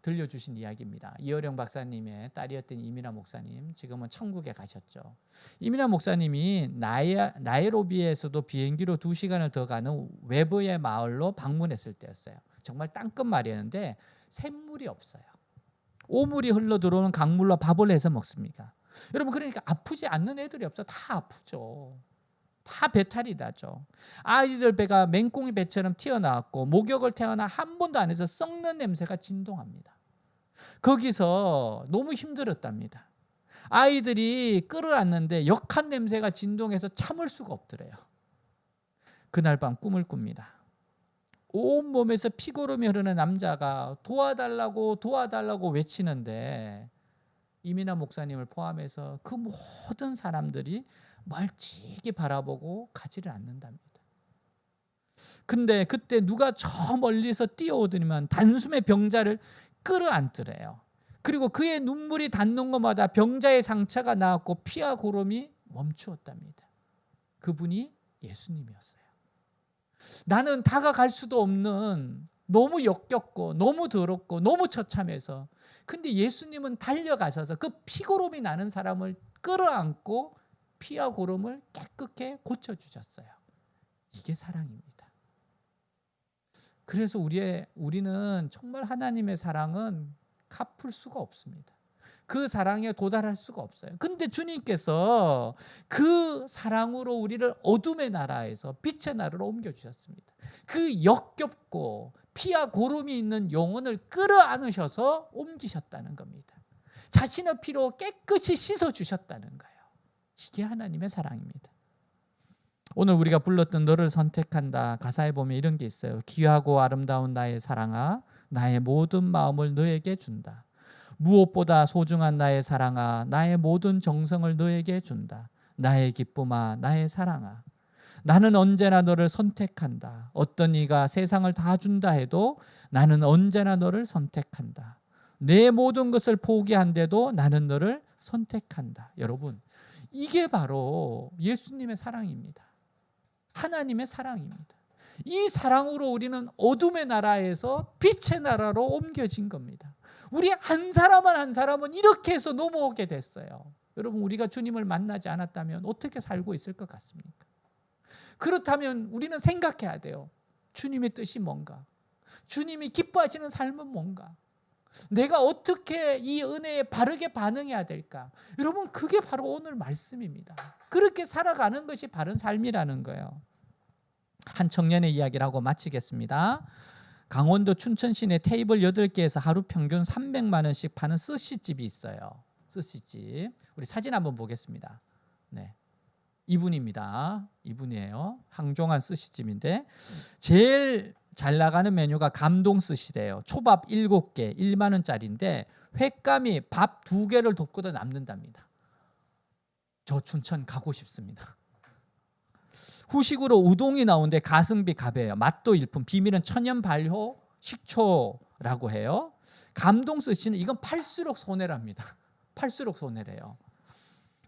들려주신 이야기입니다. 이어령 박사님의 딸이었던 이민환 목사님, 지금은 천국에 가셨죠. 이민환 목사님이 나이로비에서도 비행기로 2시간을 더 가는 외부의 마을로 방문했을 때였어요. 정말 땅끝말이었는데 샘물이 없어요. 오물이 흘러들어오는 강물로 밥을 해서 먹습니다. 여러분, 그러니까 아프지 않는 애들이 없어. 다 아프죠. 다 배탈이 나죠. 아이들 배가 맹꽁이 배처럼 튀어나왔고 목욕을 태어나 한 번도 안 해서 썩는 냄새가 진동합니다. 거기서 너무 힘들었답니다. 아이들이 끌어안는데 역한 냄새가 진동해서 참을 수가 없더래요. 그날 밤 꿈을 꿉니다. 온몸에서 피고름이 흐르는 남자가 도와달라고 외치는데 이민아 목사님을 포함해서 그 모든 사람들이 멀찍이 바라보고 가지를 않는답니다. 근데 그때 누가 저 멀리서 뛰어오더니만 단숨에 병자를 끌어안더래요. 그리고 그의 눈물이 닿는 것마다 병자의 상처가 나았고 피와 고름이 멈추었답니다. 그분이 예수님이었어요. 나는 다가갈 수도 없는, 너무 역겹고 너무 더럽고 너무 처참해서, 근데 예수님은 달려가셔서 그 피고름이 나는 사람을 끌어안고 피와 고름을 깨끗하게 고쳐주셨어요. 이게 사랑입니다. 그래서 우리는 정말 하나님의 사랑은 갚을 수가 없습니다. 그 사랑에 도달할 수가 없어요. 근데 주님께서 그 사랑으로 우리를 어둠의 나라에서 빛의 나라로 옮겨주셨습니다. 그 역겹고 피와 고름이 있는 영혼을 끌어안으셔서 옮기셨다는 겁니다. 자신의 피로 깨끗이 씻어주셨다는 거예요. 이게 하나님의 사랑입니다. 오늘 우리가 불렀던 너를 선택한다 가사에 보면 이런 게 있어요. 귀하고 아름다운 나의 사랑아, 나의 모든 마음을 너에게 준다. 무엇보다 소중한 나의 사랑아, 나의 모든 정성을 너에게 준다. 나의 기쁨아, 나의 사랑아, 나는 언제나 너를 선택한다. 어떤 이가 세상을 다 준다 해도 나는 언제나 너를 선택한다. 내 모든 것을 포기한데도 나는 너를 선택한다. 여러분, 이게 바로 예수님의 사랑입니다. 하나님의 사랑입니다. 이 사랑으로 우리는 어둠의 나라에서 빛의 나라로 옮겨진 겁니다. 우리 한 사람은 이렇게 해서 넘어오게 됐어요. 여러분, 우리가 주님을 만나지 않았다면 어떻게 살고 있을 것 같습니까? 그렇다면 우리는 생각해야 돼요. 주님의 뜻이 뭔가? 주님이 기뻐하시는 삶은 뭔가? 내가 어떻게 이 은혜에 바르게 반응해야 될까? 여러분, 그게 바로 오늘 말씀입니다. 그렇게 살아가는 것이 바른 삶이라는 거예요. 한 청년의 이야기를 하고 마치겠습니다. 강원도 춘천 시내 테이블 8개에서 하루 평균 300만 원씩 파는 스시집이 있어요. 스시집. 우리 사진 한번 보겠습니다. 네, 이분입니다. 이분이에요. 항종한 스시집인데 제일 잘 나가는 메뉴가 감동 스시래요. 초밥 7개 1만 원짜리인데 횟감이 밥 2개를 덮고도 남는답니다. 저 춘천 가고 싶습니다. 후식으로 우동이 나오는데 가성비 갑이에요. 맛도 일품, 비밀은 천연 발효 식초라고 해요. 감동 스시는 이건 팔수록 손해랍니다. 팔수록 손해래요.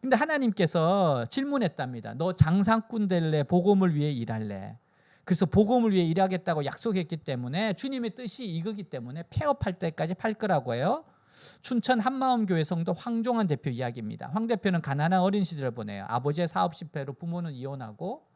근데 하나님께서 질문했답니다. 너 장사꾼 될래? 복음을 위해 일할래? 그래서 복음을 위해 일하겠다고 약속했기 때문에 주님의 뜻이 이거기 때문에 폐업할 때까지 팔 거라고 해요. 춘천 한마음교회 성도 황종환 대표 이야기입니다. 황 대표는 가난한 어린 시절을 보내요. 아버지의 사업 실패로 부모는 이혼하고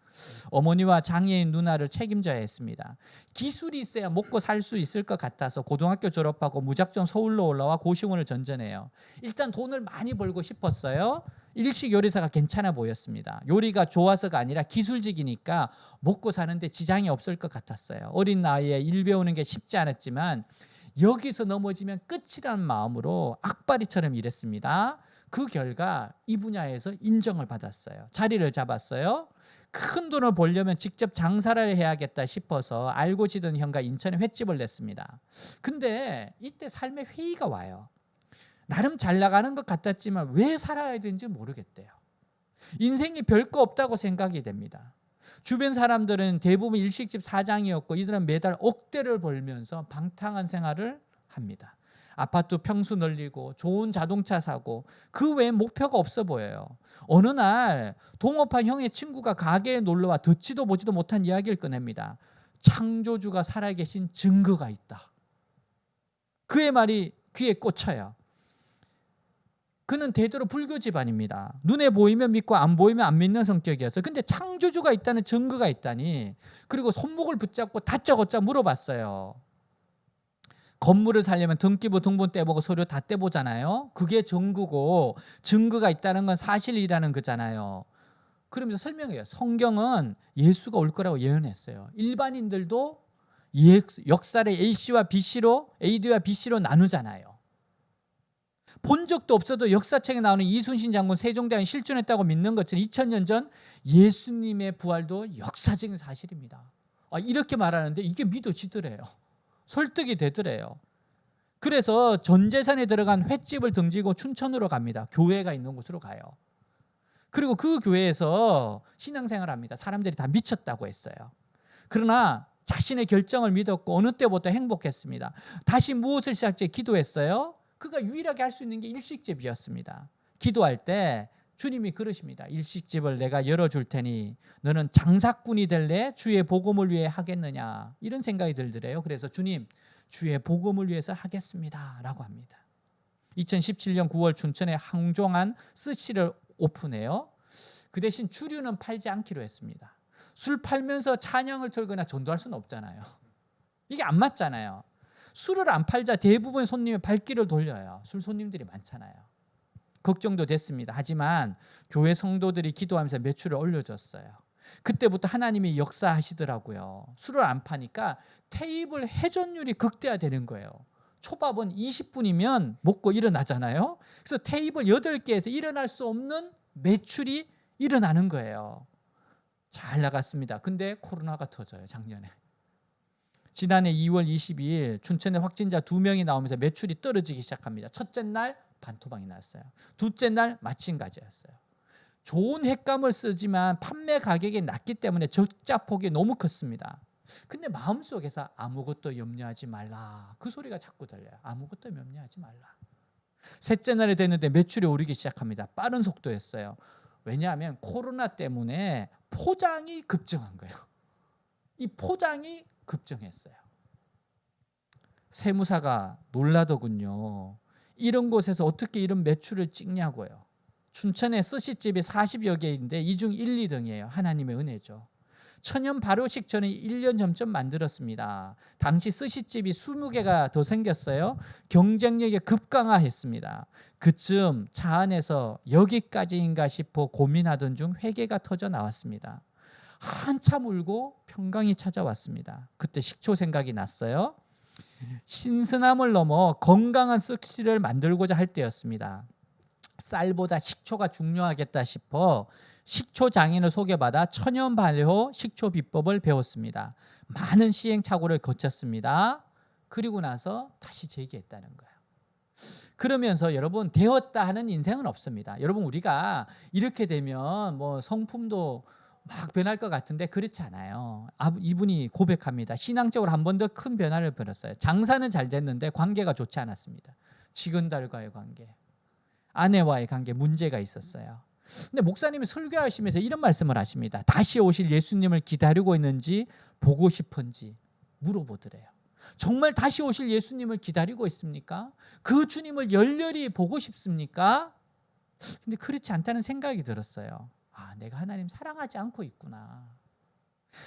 어머니와 장애인 누나를 책임져야 했습니다. 기술이 있어야 먹고 살 수 있을 것 같아서 고등학교 졸업하고 무작정 서울로 올라와 고시원을 전전해요. 일단 돈을 많이 벌고 싶었어요. 일식 요리사가 괜찮아 보였습니다. 요리가 좋아서가 아니라 기술직이니까 먹고 사는데 지장이 없을 것 같았어요. 어린 나이에 일 배우는 게 쉽지 않았지만 여기서 넘어지면 끝이라는 마음으로 악바리처럼 일했습니다. 그 결과 이 분야에서 인정을 받았어요. 자리를 잡았어요. 큰 돈을 벌려면 직접 장사를 해야겠다 싶어서 알고 지던 형과 인천에 횟집을 냈습니다. 근데 이때 삶의 회의가 와요. 나름 잘 나가는 것 같았지만 왜 살아야 되는지 모르겠대요. 인생이 별거 없다고 생각이 됩니다. 주변 사람들은 대부분 일식집 사장이었고 이들은 매달 억대를 벌면서 방탕한 생활을 합니다. 아파트 평수 늘리고 좋은 자동차 사고 그 외에 목표가 없어 보여요. 어느 날 동업한 형의 친구가 가게에 놀러와 듣지도 보지도 못한 이야기를 꺼냅니다. 창조주가 살아계신 증거가 있다. 그의 말이 귀에 꽂혀요. 그는 대대로 불교 집안입니다. 눈에 보이면 믿고 안 보이면 안 믿는 성격이었어요. 근데 창조주가 있다는 증거가 있다니. 그리고 손목을 붙잡고 다짜고짜 물어봤어요. 건물을 살려면 등기부 등본 떼보고 서류 다 떼보잖아요. 그게 증거고 증거가 있다는 건 사실이라는 거잖아요. 그러면서 설명해요. 성경은 예수가 올 거라고 예언했어요. 일반인들도 역사를 AC와 BC로, AD와 BC로 나누잖아요. 본 적도 없어도 역사책에 나오는 이순신 장군 세종대왕이 실존했다고 믿는 것처럼 2000년 전 예수님의 부활도 역사적인 사실입니다. 이렇게 말하는데 이게 믿어지더래요. 설득이 되더래요. 그래서 전 재산에 들어간 횟집을 등지고 춘천으로 갑니다. 교회가 있는 곳으로 가요. 그리고 그 교회에서 신앙생활을 합니다. 사람들이 다 미쳤다고 했어요. 그러나 자신의 결정을 믿었고 어느 때부터 행복했습니다. 다시 무엇을 시작해 기도했어요? 그가 유일하게 할 수 있는 게 일식집이었습니다. 기도할 때 주님이 그러십니다. 일식집을 내가 열어줄 테니 너는 장사꾼이 될래? 주의 복음을 위해 하겠느냐? 이런 생각이 들더래요. 그래서 주님, 주의 복음을 위해서 하겠습니다 라고 합니다. 2017년 9월 춘천에 항종한 스시를 오픈해요. 그 대신 주류는 팔지 않기로 했습니다. 술 팔면서 찬양을 틀거나 전도할 수는 없잖아요. 이게 안 맞잖아요. 술을 안 팔자 대부분 손님의 발길을 돌려요. 술 손님들이 많잖아요. 걱정도 됐습니다. 하지만 교회 성도들이 기도하면서 매출을 올려줬어요. 그때부터 하나님이 역사하시더라고요. 술을 안 파니까 테이블 회전율이 극대화되는 거예요. 초밥은 20분이면 먹고 일어나잖아요. 그래서 테이블 8개에서 일어날 수 없는 매출이 일어나는 거예요. 잘 나갔습니다. 근데 코로나가 터져요. 작년에. 지난해 2월 22일 춘천에 확진자 2명이 나오면서 매출이 떨어지기 시작합니다. 첫째 날 반토막이 났어요. 둘째 날 마찬가지였어요. 좋은 횟감을 쓰지만 판매 가격이 낮기 때문에 적자 폭이 너무 컸습니다. 근데 마음속에서 아무것도 염려하지 말라. 그 소리가 자꾸 들려요. 아무것도 염려하지 말라. 셋째 날이 됐는데 매출이 오르기 시작합니다. 빠른 속도였어요. 왜냐하면 코로나 때문에 포장이 급증한 거예요. 이 포장이 급증했어요. 세무사가 놀라더군요. 이런 곳에서 어떻게 이런 매출을 찍냐고요. 춘천에 스시집이 40여 개인데 이 중 1, 2등이에요. 하나님의 은혜죠. 천연 발효식 저는 1년 전쯤 만들었습니다. 당시 스시집이 20개가 더 생겼어요. 경쟁력이 급강화했습니다. 그쯤 차 안에서 여기까지인가 싶어 고민하던 중 회개가 터져 나왔습니다. 한참 울고 평강이 찾아왔습니다. 그때 식초 생각이 났어요. 신선함을 넘어 건강한 스시를 만들고자 할 때였습니다. 쌀보다 식초가 중요하겠다 싶어 식초 장인을 소개받아 천연 발효 식초 비법을 배웠습니다. 많은 시행착오를 거쳤습니다. 그리고 나서 다시 재기했다는 거예요. 그러면서 여러분 되었다 하는 인생은 없습니다. 여러분 우리가 이렇게 되면 뭐 성품도 막 변할 것 같은데 그렇지 않아요. 이분이 고백합니다. 신앙적으로 한 번 더 큰 변화를 벌였어요. 장사는 잘 됐는데 관계가 좋지 않았습니다. 직원들과의 관계, 아내와의 관계 문제가 있었어요. 근데 목사님이 설교하시면서 이런 말씀을 하십니다. 다시 오실 예수님을 기다리고 있는지 보고 싶은지 물어보더래요. 정말 다시 오실 예수님을 기다리고 있습니까? 그 주님을 열렬히 보고 싶습니까? 근데 그렇지 않다는 생각이 들었어요. 내가 하나님 사랑하지 않고 있구나.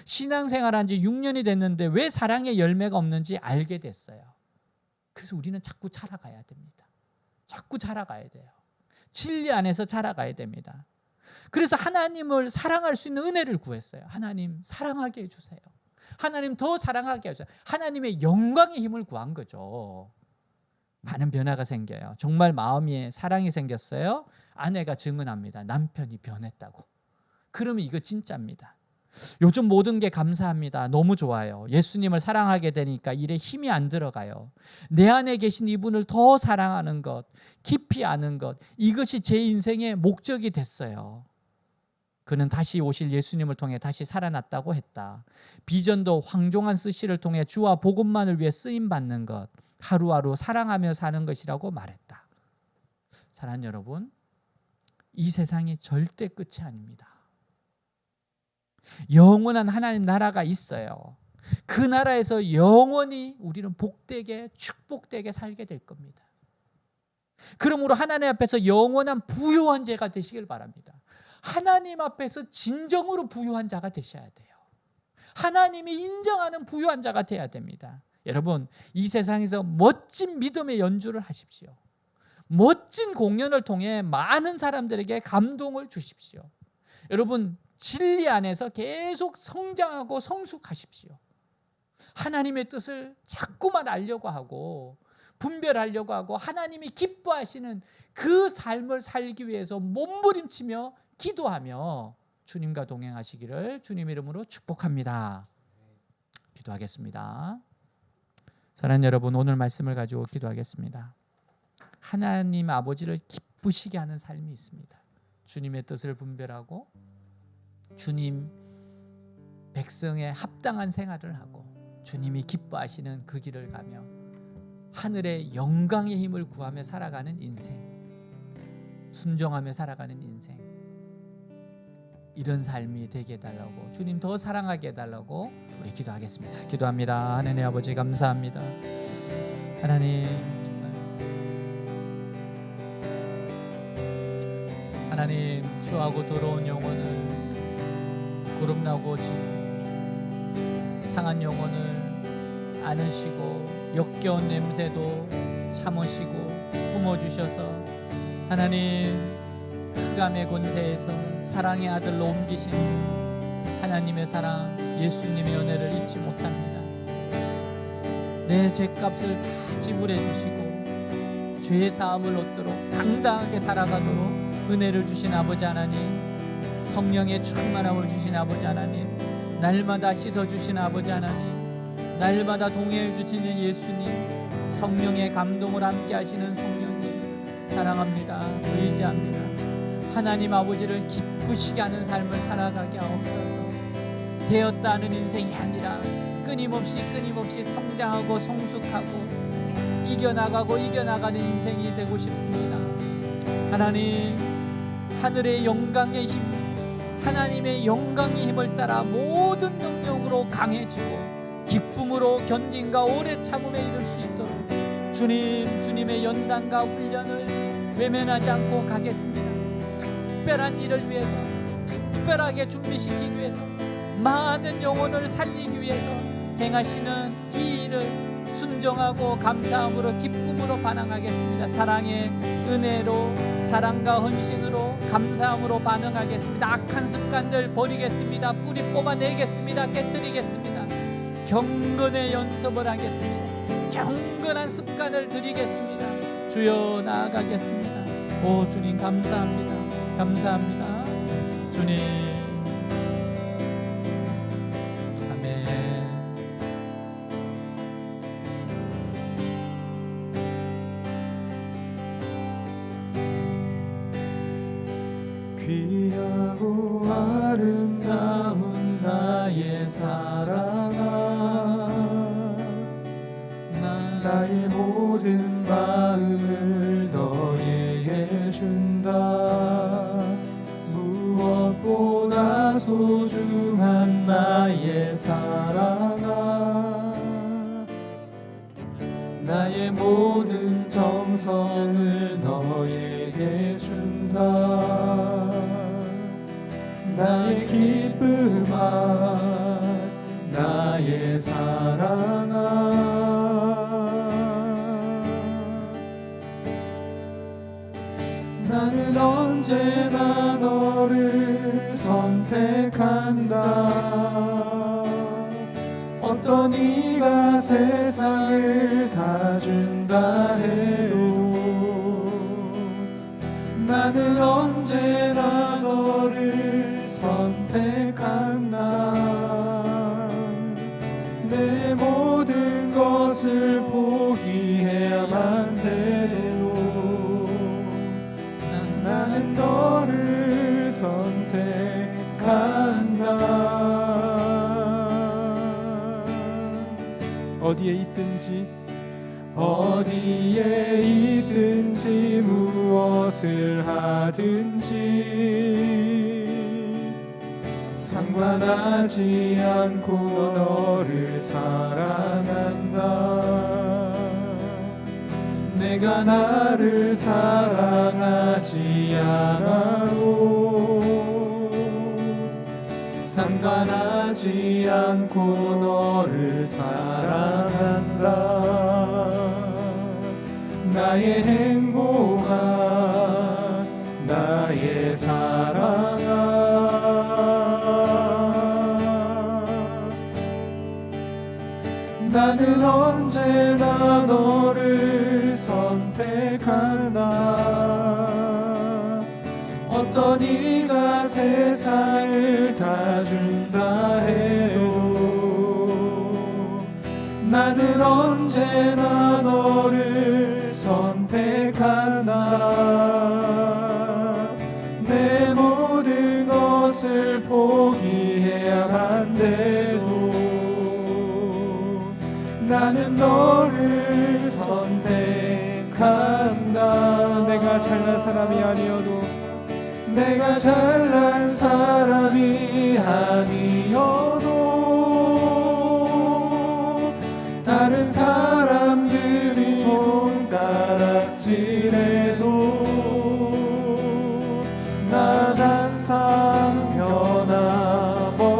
신앙생활한 지 6년이 됐는데 왜 사랑의 열매가 없는지 알게 됐어요. 그래서 우리는 자꾸 자라가야 됩니다. 자꾸 자라가야 돼요. 진리 안에서 자라가야 됩니다. 그래서 하나님을 사랑할 수 있는 은혜를 구했어요. 하나님 사랑하게 해주세요. 하나님 더 사랑하게 해주세요. 하나님의 영광의 힘을 구한 거죠. 많은 변화가 생겨요. 정말 마음에 사랑이 생겼어요. 아내가 증언합니다. 남편이 변했다고. 그러면 이거 진짜입니다. 요즘 모든 게 감사합니다. 너무 좋아요. 예수님을 사랑하게 되니까 일에 힘이 안 들어가요. 내 안에 계신 이분을 더 사랑하는 것, 깊이 아는 것, 이것이 제 인생의 목적이 됐어요. 그는 다시 오실 예수님을 통해 다시 살아났다고 했다. 비전도 황종한 스시를 통해 주와 복음만을 위해 쓰임받는 것, 하루하루 사랑하며 사는 것이라고 말했다. 사랑하는 여러분, 이 세상이 절대 끝이 아닙니다. 영원한 하나님 나라가 있어요. 그 나라에서 영원히 우리는 복되게 축복되게 살게 될 겁니다. 그러므로 하나님 앞에서 영원한 부유한 자가 되시길 바랍니다. 하나님 앞에서 진정으로 부유한 자가 되셔야 돼요. 하나님이 인정하는 부유한 자가 돼야 됩니다. 여러분, 이 세상에서 멋진 믿음의 연주를 하십시오. 멋진 공연을 통해 많은 사람들에게 감동을 주십시오. 여러분, 진리 안에서 계속 성장하고 성숙하십시오. 하나님의 뜻을 자꾸만 알려고 하고 분별하려고 하고 하나님이 기뻐하시는 그 삶을 살기 위해서 몸부림치며 기도하며 주님과 동행하시기를 주님 이름으로 축복합니다. 기도하겠습니다. 사랑하는 여러분, 오늘 말씀을 가지고 기도하겠습니다. 하나님 아버지를 기쁘시게 하는 삶이 있습니다. 주님의 뜻을 분별하고 주님 백성에 합당한 생활을 하고 주님이 기뻐하시는 그 길을 가며 하늘의 영광의 힘을 구하며 살아가는 인생, 순종하며 살아가는 인생, 이런 삶이 되게 해달라고, 주님 더 사랑하게 해달라고 우리 기도하겠습니다. 기도합니다. 하나님 아버지 감사합니다. 하나님 정말 하나님 추하고 더러운 영혼을, 거듭나고 상한 영혼을 안으시고 역겨운 냄새도 참으시고 품어주셔서 하나님 흑암의 권세에서 사랑의 아들로 옮기신 하나님의 사랑, 예수님의 은혜를 잊지 못합니다. 내 죄값을 다 지불해 주시고 죄의 사함을 얻도록 당당하게 살아가도록 은혜를 주신 아버지 하나님, 성령의 충만함을 주신 아버지 하나님, 날마다 씻어주신 아버지 하나님, 날마다 동행해 주시는 예수님, 성령의 감동을 함께 하시는 성령님 사랑합니다. 의지합니다. 하나님 아버지를 기쁘시게 하는 삶을 살아가게 하옵소서. 되었다는 인생이 아니라 끊임없이 성장하고 성숙하고 이겨나가는 인생이 되고 싶습니다. 하나님, 하늘의 영광의 힘, 하나님의 영광의 힘을 따라 모든 능력으로 강해지고 기쁨으로 견딘과 오래 참음에 이를 수 있도록 주님의 연단과 훈련을 외면하지 않고 가겠습니다. 특별한 일을 위해서, 특별하게 준비시키기 위해서, 많은 영혼을 살리기 위해서 행하시는 이 일을 순종하고 감사함으로 기쁨으로 반응하겠습니다. 사랑의 은혜로, 사랑과 헌신으로, 감사함으로 반응하겠습니다. 악한 습관들 버리겠습니다. 뿌리 뽑아내겠습니다. 깨뜨리겠습니다. 경건의 연습을 하겠습니다. 경건한 습관을 드리겠습니다. 주여 나아가겠습니다. 오 주님 감사합니다. 감사합니다. 주님. 아멘. 귀하고 아름다운 나의 사랑아, 나의 모든 마음을 너에게 준다. 무엇보다 소중한 나의 사랑아, 나의 모든 정성을 너에게 준다. 나의 기쁨아, 나의 사랑아, 나는 언제나 너를 선택한다. 어떤 이가 세상을 다 준다 해도 나는 언제나 너를 선택한다. 내 모든 것을 포기해야만 돼도 나는 너를 선택한다. 어디에 있든지 무엇을 하든지 상관하지 않고 너를 사랑한다. 내가 나를 사랑하지 않아도 상관하지 않고 너를 사랑한다. 나의 행복아, 나의 사랑아, 나는 언제나 너를 선택한다. 어떤 이가 세상을 다 준다 해도 나는 언제나 너를 선택한다. 내 모든 것을 포기해야 한대도 나는 너를 선택한다. 내가 잘난 사람이 아니어도 내가 잘난 사람이 아니어도 다른 사람들이 손가락질해도 난 항상 변함없이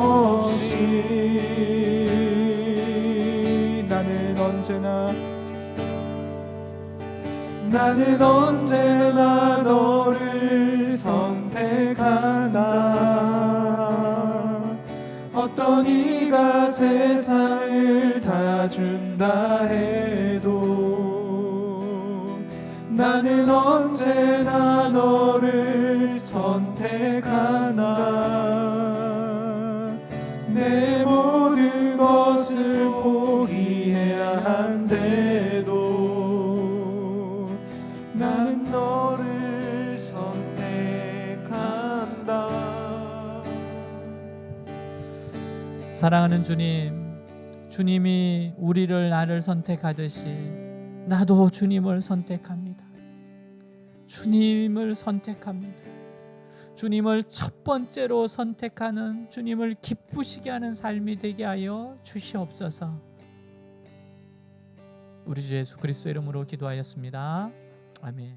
나는 언제나 너를 선택한다. 어떤 이가 세상을 다 준다 해도 나는 언제나 너를 선택한다. 내 모든 것을 포기해야 한대도 나는 너를 선택한다. 사랑하는 주님, 주님이 우리를 나를 선택하듯이 나도 주님을 선택합니다. 주님을 선택합니다. 주님을 첫 번째로 선택하는, 주님을 기쁘시게 하는 삶이 되게 하여 주시옵소서. 우리 주 예수 그리스도 이름으로 기도하였습니다. 아멘.